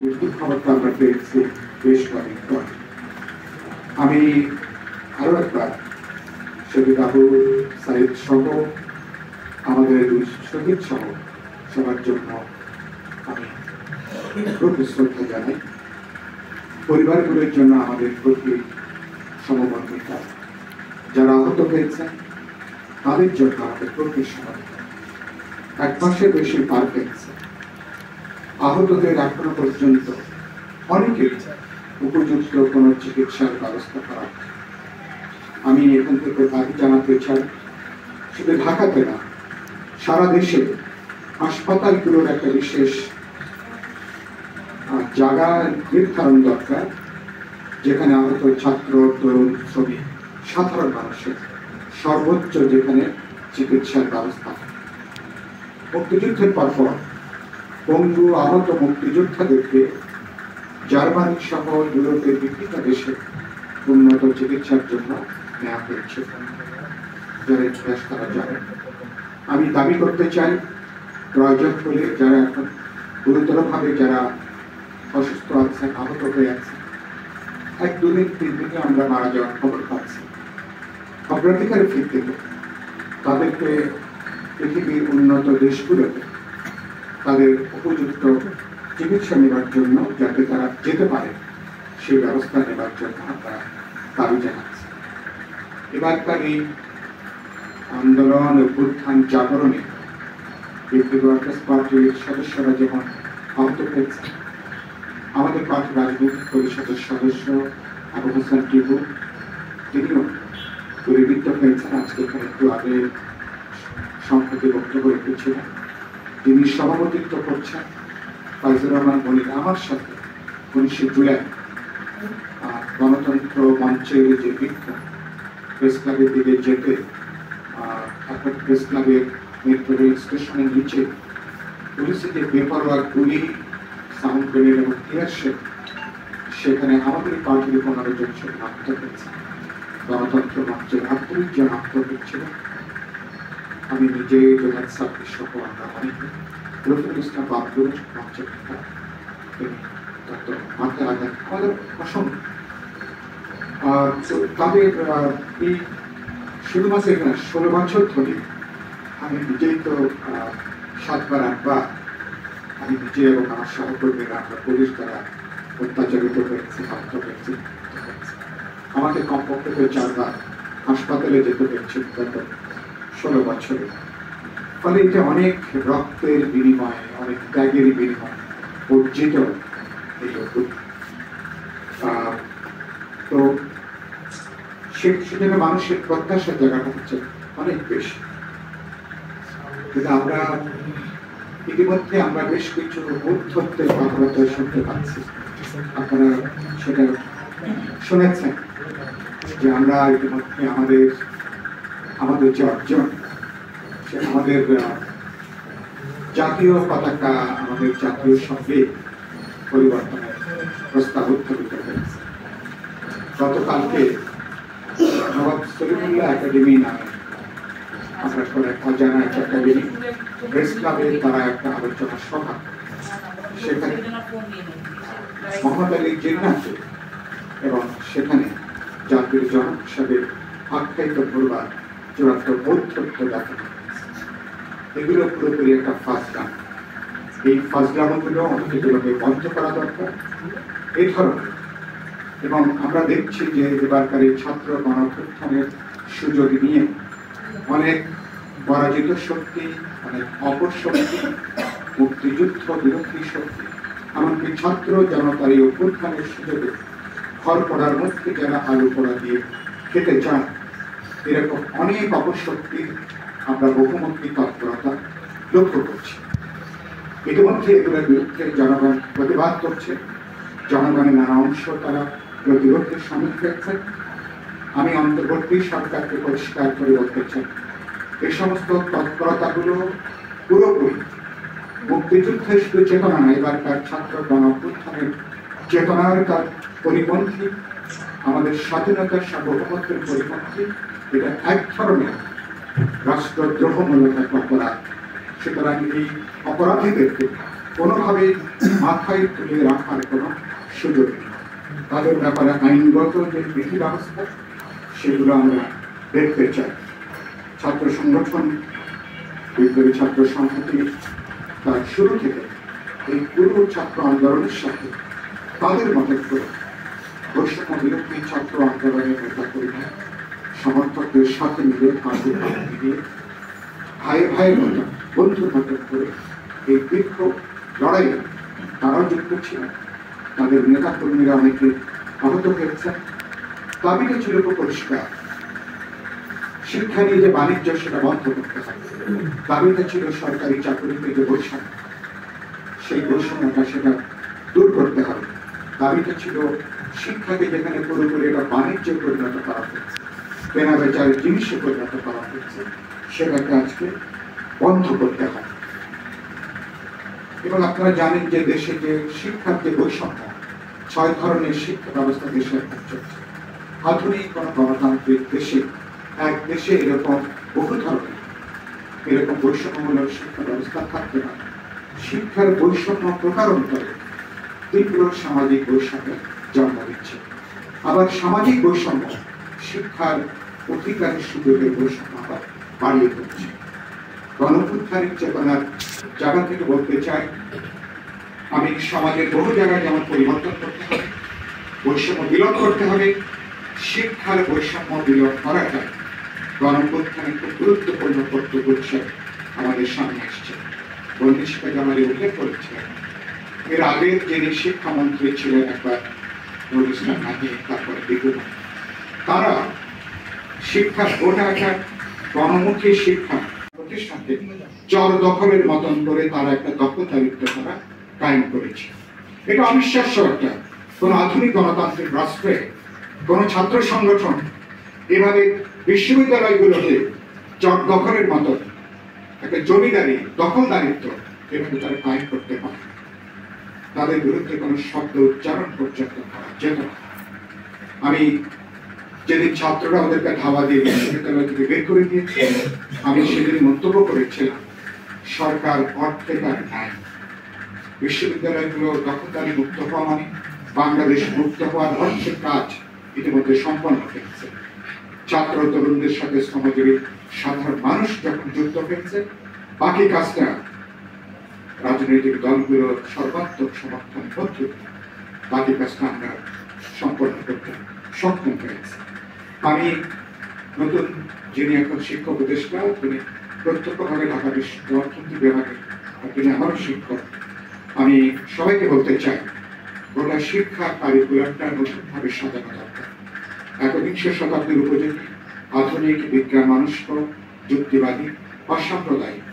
খবরটা আমরা পেয়েছি বেশ কয়েক পর। আমি আরো একবার শহীদ আবু সাইদ সহ আমাদের শহীদ সহ সবার জন্য আমি প্রতি শ্রদ্ধা জানাই। পরিবারগুলোর জন্য আমাদের প্রতি সমবর্তিতা, যারা আহত হয়েছেন তাদের জন্য আমাদের প্রতি সমর্থন। 1 মাসের বেশি পার পেয়েছে। আহতদের এখনো পর্যন্ত অনেকেই উপযুক্ত কোন চিকিৎসার ব্যবস্থা করা। আমি এখান থেকে দাবি জানাতে চাই, শুধু ঢাকাতে না, সারা দেশে হাসপাতালগুলোর একটা বিশেষ জায়গা নির্ধারণ দরকার, যেখানে আহত ছাত্র, তরুণ, শ্রমিক, সাধারণ মানুষের সর্বোচ্চ যেখানে চিকিৎসার ব্যবস্থা। মুক্তিযুদ্ধের পর পঙ্গু আহত মুক্তিযোদ্ধাদেরকে জার্মানি সহ ইউরোপের বিভিন্ন দেশে উন্নত চিকিৎসার জন্য নেওয়া হয়েছে, যারা ইতিহাস তারা জানেন। আমি দাবি করতে চাই, প্রয়োজন হলে যারা এখন গুরুতরভাবে যারা অসুস্থ আছেন, আহত হয়ে আছেন, 1-2 দিন 3 দিনে আমরা মারা যাওয়ার খবর পাচ্ছি, অগ্রাধিকারের ভিত্তিতে তাদেরকে পৃথিবীর উন্নত দেশগুলোতে তাদের উপযুক্ত চিকিৎসা নেবার জন্য, যাতে তারা যেতে পারে, সেই ব্যবস্থা নেবার জন্য আমরা দাবি জানাচ্ছি। এবারকার এই আন্দোলন, অভ্যুত্থান, জাগরণে পার্টির সদস্যরা যেমন আহত হয়েছে, আমাদের পার্টির রাজনৈতিক পরিষদের সদস্য আবু হাসান টিপু, তিনিও গুলিবিদ্ধ হয়েছেন। আজকে এখানে একটু আগে সম্প্রতি বক্তব্য রেখেছিলেন, যিনি সভাপতিত্ব করছেন ফাইজুর রহমান মনির আমার সাথে 19 জুলাই গণতন্ত্র মঞ্চের যে বিক্ষোভ, প্রেস ক্লাবের দিকে যেতে এখন প্রেস ক্লাবের মেট্রো রেল স্টেশনের নিচে পুলিশের যে বেপরোয়া গুলি, সাউন্ড গ্রেনেড এবং টিয়ার শেল, সেখানে আমাদের পার্টির 15 জন সেখানে আহত হয়েছে। গণতন্ত্র মঞ্চের 38 জন আহত হয়েছিলেন। আমি নিজে জোনাল সাব্বির সহ আমরা অনেকে, রফিকুল ইসলাম বাবলুর মঞ্চের তিনি মাথায় আঘাত, আমাদের অসংখ্য। তাদের এই শুধুমাত্র এখানে 16 বছর ধরে আমি নিজেই তো 7বার 8বার আমি নিজে এবং আমার সহকর্মীরা আমরা পুলিশ দ্বারা অত্যাচারিত হয়েছি, আহত হয়েছি। আমাকে কমপক্ষে 4বার হাসপাতালে যেতে হয়েছে গত 16 বছরে। ফলে এটা অনেক রক্তের বিনিময়ে, অনেক ত্যাগের বিনিময়ে অর্জিত এই তো সেখানে মানুষের প্রত্যাশার জায়গাটা হচ্ছে অনেক বেশি। কিন্তু আমরা ইতিমধ্যে আমরা বেশ কিছু ঊর্ধ্বত্বের কথাবার্তা শুনতে পাচ্ছি, আপনারা সেটা শুনেছেন, যে আমরা ইতিমধ্যে আমাদের যে অর্জন, সে আমাদের জাতীয় পতাকা, আমাদের জাতীয় সঙ্গীত পরিবর্তনের প্রস্তাব উত্থাপিত হয়েছে। গতকালকে নবাব সলিমুল্লাহ একাডেমি নামে আমরা করে অজানা একটা একাডেমি প্রেস ক্লাবে তারা একটা আলোচনা সভা, সেখানে মোহাম্মদ আলী জিন্নাহকে এবং সেখানে জাতির জনক হিসাবে আখ্যায়িত করবার চূড়ান্ত বৌদ্ধত্ব দেখানো হয়েছে। এগুলো পুরোপুরি একটা ফাজলাম। এই ফাজলামগুলো অনেকগুলোকে বন্ধ করা দরকার এই ধরনের। এবং আমরা দেখছি যে এবারকার এই ছাত্র গণঅভ্যুত্থানের সুযোগ নিয়ে অনেক পরাজিত শক্তি, অনেক অপশক্তি, মুক্তিযুদ্ধ বিরোধী শক্তি, এমনকি ছাত্র জনতার এই অভ্যুত্থানের সুযোগে ঘর পড়ার মধ্যে যারা আলু পোড়া দিয়ে খেতে চান, এরকম অনেক অপশক্তির আমরা বহুমুখী তৎপরতা লক্ষ্য করছি। ইতিমধ্যে এগুলোর বিরুদ্ধে জনগণ প্রতিবাদ করছে, জনগণের নানা অংশ তারা প্রতিরোধের সম্মুখীন হয়েছে। আমি অন্তর্বর্তী সরকারকে পরিষ্কার করে বলতে চাই, এই সমস্ত তৎপরতাগুলো পুরোপুরি মুক্তিযুদ্ধের শুধু চেতনা না, এবারকার ছাত্র গণঅভ্যুত্থানের চেতনার তার পরিপন্থী, আমাদের স্বাধীনতার সার্বভৌমত্বের পরিপন্থী। এটা এক ধরনের রাষ্ট্রদ্রোহমূলক এক অপরাধ। সুতরাং এই অপরাধীদেরকে কোনোভাবে মাথায় তুলে রাখার কোনো সুযোগ নেই। তাদের ব্যাপারে আইনগত যে বিধি ব্যবস্থা সেগুলো আমরা দেখতে চাই। ছাত্র সংগঠন, বিপ্লবী ছাত্র সংহতি তার শুরু থেকে এই পুরো ছাত্র আন্দোলনের সাথে তাদের মতো করে বৈষম্য বিরোধী ছাত্র আন্দোলনের নেতা কর্মী সমর্থকদের সাথে মিলে কাঁধে কাঁধ মিলিয়ে ভাইয়ের ভাইয়ের মতো বন্ধুর মতো করে এই দীর্ঘ লড়াই তারাও যুক্ত ছিলেন। তাদের নেতা কর্মীরা অনেকে আহত হয়েছেন। দাবিটা ছিল পরিষ্কার, শিক্ষা নিয়ে যে বাণিজ্য সেটা বন্ধ করতে হবে। দাবিটা ছিল সরকারি চাকরিতে যে বৈষম্য, সেই বৈষম্যটা সেটা দূর করতে হবে। দাবিটা ছিল শিক্ষাকে যেখানে পুরোপুরি এটা বাণিজ্যে পরিণত করা হয়েছে, কেনা বেচার জিনিসে পরিণত করা হয়েছে, সেটাকে আজকে বন্ধ করতে হবে। এবং আপনারা জানেন যে দেশে যে শিক্ষার যে বৈষম্য, 6 ধরনের শিক্ষা ব্যবস্থা দেশে এখন চলছে। আধুনিক কোন গণতান্ত্রিক দেশে এক দেশে এরকম বহু ধরনের এরকম বৈষম্যমূলক শিক্ষা ব্যবস্থা থাকতে পারে। শিক্ষার বৈষম্য প্রকারান্তরে তীব্র সামাজিক বৈষম্যের জন্ম দিচ্ছে। আবার সামাজিক বৈষম্য শিক্ষার অধিকারের সুযোগের বৈষম্য আবার বাড়িয়ে তুলছে। গণঅভ্যুত্থানিক চেতনার জায়গা থেকে বলতে চাই, আমি সমাজের বহু জায়গায় যেমন পরিবর্তন করতে হবে, বৈষম্য বিলোপ করতে হবে, শিক্ষার বৈষম্য বিলোপ করা যায়। গণঅভ্যুত্থানের খুব গুরুত্বপূর্ণ কর্তব্য আমাদের সামনে আসছে। বন্দী শিক্ষা জামালি উল্লেখ করেছিলেন, এর আগের যিনি শিক্ষামন্ত্রী ছিলেন একবার নুরুল ইসলাম নাহি, তারপরে বিপুল, তারা শিক্ষার গোটা একটা গণমুখী শিক্ষা প্রতিষ্ঠানকে চর দখলের মতন করে তারা একটা দখলদারিত্ব তারা কায়েম করেছে। এটা অবিশ্বাস্য একটা, কোন আধুনিক গণতান্ত্রিক রাষ্ট্রে কোন ছাত্র সংগঠন এভাবে বিশ্ববিদ্যালয়গুলোকে চর দখলের মতন একটা জমিদারি দখলদারিত্ব এভাবে তারা কায়েম করতে পারে। তাদের বিরুদ্ধে কোনো শব্দ উচ্চারণ পর্যন্ত করা যেত না। আমি যেদিন ছাত্ররা ওদেরকে ধাওয়া দিয়ে বিশ্ববিদ্যালয় থেকে বের করে দিয়েছে, আমি সেদিন মন্তব্য করেছিলাম, সরকার অর্থে তার নেয়, বিশ্ববিদ্যালয়গুলো দখলদারি মুক্ত হওয়া মানে বাংলাদেশ মুক্ত হওয়ার অর্থের কাজ ইতিমধ্যে সম্পন্ন হয়েছে। ছাত্র তরুণদের সাথে শ্রমজীবী সাধারণ মানুষ যখন যুক্ত হয়েছে, বাকি কাজটা রাজনৈতিক দলগুলোর সর্বাত্মক সমর্থন পদ্ধতি, বাকি কাজটা আমরা সম্পন্ন করতে সক্ষম হয়েছে। আমি নতুন যিনি এখন শিক্ষা উপদেষ্টা, তিনি প্রত্যক্ষভাবে ঢাকা বিশ্ববিদ্যালয় অর্থনীতি বিভাগে, তিনি আমারও শিক্ষক। আমি সবাইকে বলতে চাই, গোটা শিক্ষা কারিকুলামটা নতুনভাবে সাজানো দরকার। একবিংশ শতাব্দীর উপযোগী আধুনিক বিজ্ঞান মনস্ক, যুক্তিবাদী, অসাম্প্রদায়িক